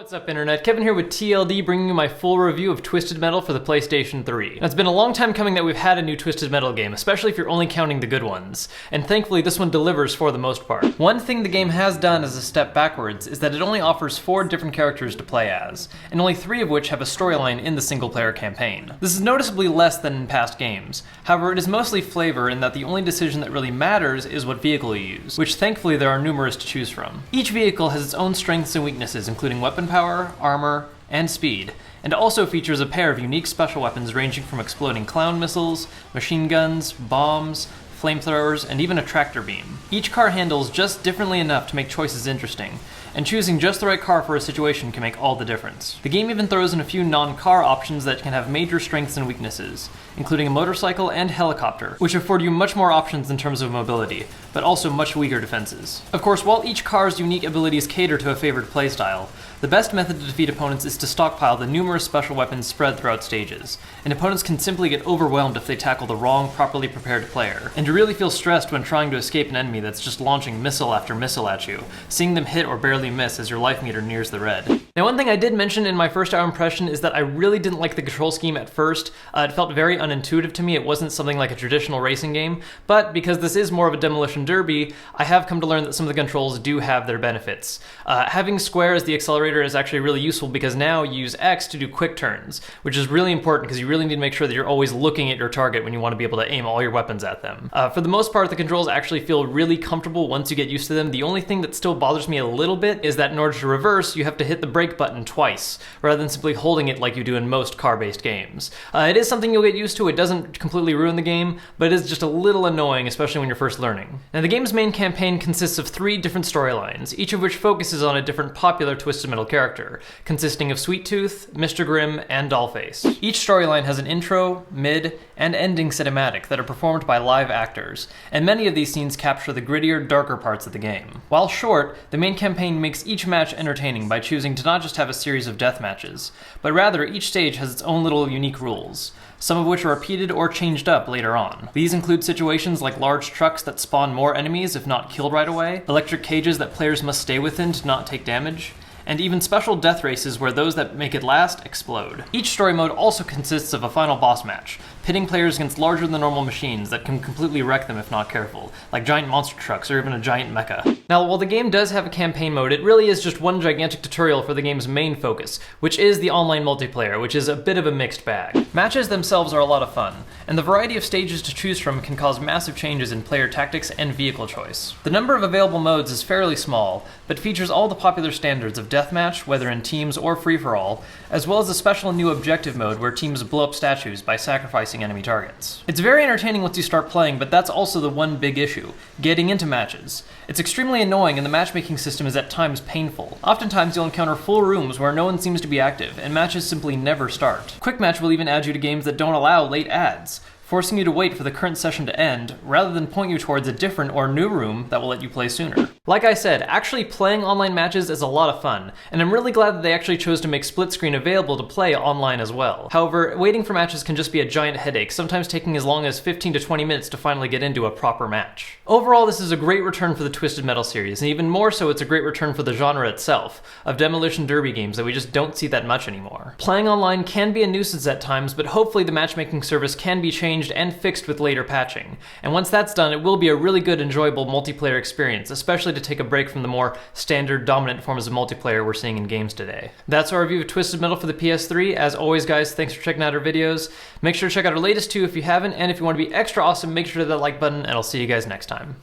What's up, Internet? Kevin here with TLD, bringing you my full review of Twisted Metal for the PlayStation 3. Now, it's been a long time coming that we've had a new Twisted Metal game, especially if you're only counting the good ones. And thankfully, this one delivers for the most part. One thing the game has done as a step backwards is that it only offers 4 different characters to play as, and only 3 of which have a storyline in the single-player campaign. This is noticeably less than in past games. However, it is mostly flavor in that the only decision that really matters is what vehicle you use, which thankfully there are numerous to choose from. Each vehicle has its own strengths and weaknesses, including weapon power, armor, and speed, and also features a pair of unique special weapons ranging from exploding clown missiles, machine guns, bombs, flamethrowers, and even a tractor beam. Each car handles just differently enough to make choices interesting, and choosing just the right car for a situation can make all the difference. The game even throws in a few non-car options that can have major strengths and weaknesses, including a motorcycle and helicopter, which afford you much more options in terms of mobility, but also much weaker defenses. Of course, while each car's unique abilities cater to a favored playstyle, the best method to defeat opponents is to stockpile the numerous special weapons spread throughout stages, and opponents can simply get overwhelmed if they tackle the wrong, properly prepared player, and you really feel stressed when trying to escape an enemy that's just launching missile after missile at you, seeing them hit or barely miss as your life meter nears the red. Now, one thing I did mention in my first hour impression is that I really didn't like the control scheme at first. It felt very unintuitive to me. It wasn't something like a traditional racing game, but because this is more of a demolition derby, I have come to learn that some of the controls do have their benefits. Having square as the accelerator is actually really useful because now you use X to do quick turns, which is really important because you really need to make sure that you're always looking at your target when you want to be able to aim all your weapons at them. For the most part, the controls actually feel really comfortable once you get used to them. The only thing that still bothers me a little bit is that in order to reverse, you have to hit the brake button twice, rather than simply holding it like you do in most car-based games. It is something you'll get used to. It doesn't completely ruin the game, but it is just a little annoying, especially when you're first learning. Now, the game's main campaign consists of 3 different storylines, each of which focuses on a different popular Twisted Metal character, consisting of Sweet Tooth, Mr. Grimm, and Dollface. Each storyline has an intro, mid, and ending cinematic that are performed by live actors, and many of these scenes capture the grittier, darker parts of the game. While short, the main campaign makes each match entertaining by choosing to not just have a series of death matches, but rather each stage has its own little unique rules, some of which are repeated or changed up later on. These include situations like large trucks that spawn more enemies if not killed right away, electric cages that players must stay within to not take damage, and even special death races where those that make it last explode. Each story mode also consists of a final boss match, pitting players against larger than normal machines that can completely wreck them if not careful, like giant monster trucks or even a giant mecha. Now, while the game does have a campaign mode, it really is just one gigantic tutorial for the game's main focus, which is the online multiplayer, which is a bit of a mixed bag. Matches themselves are a lot of fun, and the variety of stages to choose from can cause massive changes in player tactics and vehicle choice. The number of available modes is fairly small, but features all the popular standards of deathmatch, whether in teams or free-for-all, as well as a special new objective mode where teams blow up statues by sacrificing enemy targets. It's very entertaining once you start playing, but that's also the one big issue: getting into matches. It's extremely annoying, and the matchmaking system is at times painful. Oftentimes you'll encounter full rooms where no one seems to be active, and matches simply never start. Quick Match will even add you to games that don't allow late ads, forcing you to wait for the current session to end, rather than point you towards a different or new room that will let you play sooner. Like I said, actually playing online matches is a lot of fun, and I'm really glad that they actually chose to make split screen available to play online as well. However, waiting for matches can just be a giant headache, sometimes taking as long as 15 to 20 minutes to finally get into a proper match. Overall, this is a great return for the Twisted Metal series, and even more so, it's a great return for the genre itself, of demolition derby games that we just don't see that much anymore. Playing online can be a nuisance at times, but hopefully the matchmaking service can be changed and fixed with later patching. And once that's done, it will be a really good, enjoyable multiplayer experience, especially to take a break from the more standard, dominant forms of multiplayer we're seeing in games today. That's our review of Twisted Metal for the PS3. As always, guys, thanks for checking out our videos. Make sure to check out our latest 2 if you haven't, and if you want to be extra awesome, make sure to hit that like button, and I'll see you guys next time.